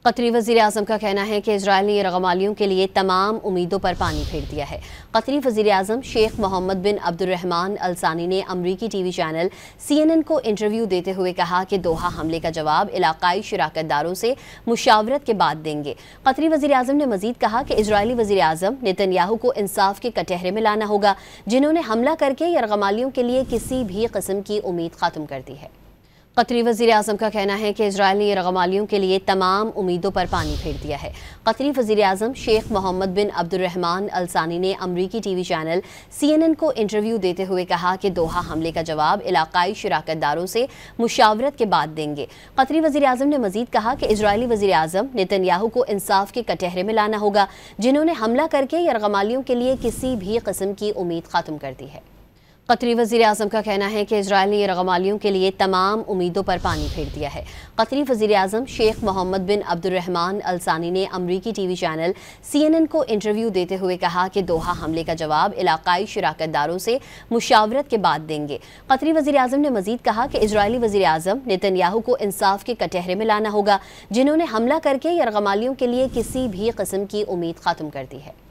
قطری وزیراعظم کا کہنا ہے کہ اسرائیل نے یرغمالیوں کے لیے تمام امیدوں پر پانی پھیر دیا ہے۔ قطری وزیراعظم شیخ محمد بن عبد الرحمن الثانی نے امریکی ٹی وی چینل CNN کو انٹرویو دیتے ہوئے کہا کہ دوحہ حملے کا جواب علاقائی شراکت داروں سے مشاورت کے بعد دیں گے۔ قطری وزیراعظم نے مزید کہا کہ اسرائیلی وزیراعظم نتن یاہو کو انصاف کے کٹہرے میں لانا ہوگا، جنہوں نے حملہ کر کے یرغمالیوں کے لیے کسی بھی قسم کی امید ختم کر دی ہے۔ قطری وزیراعظم کا کہنا ہے کہ اسرائیل نے یرغمالیوں کے لیے تمام امیدوں پر پانی پھیر دیا ہے۔ قطری وزیراعظم شیخ محمد بن عبد الرحمن الثانی نے امریکی ٹی وی چینل CNN کو انٹرویو دیتے ہوئے کہا کہ دوحہ حملے کا جواب علاقائی شراکت داروں سے مشاورت کے بعد دیں گے۔ قطری وزیراعظم نے مزید کہا کہ اسرائیلی وزیراعظم نتن یاہو کو انصاف کے کٹہرے میں لانا ہوگا، جنہوں نے حملہ کر کے یرغمالیوں کے لیے کسی بھی قسم کی امید ختم کر دی ہے۔ قطری وزیراعظم کا کہنا ہے کہ اسرائیل نے یرغمالیوں کے لیے تمام امیدوں پر پانی پھیر دیا ہے۔ قطری وزیراعظم شیخ محمد بن عبد الرحمن الثانی نے امریکی ٹی وی چینل CNN کو انٹرویو دیتے ہوئے کہا کہ دوحہ حملے کا جواب علاقائی شراکت داروں سے مشاورت کے بعد دیں گے۔ قطری وزیراعظم نے مزید کہا کہ اسرائیلی وزیراعظم نتن یاہو کو انصاف کے کٹہرے میں لانا ہوگا، جنہوں نے حملہ کر کے یرغمالیوں کے لیے کسی بھی قسم کی امید ختم کر دی ہے۔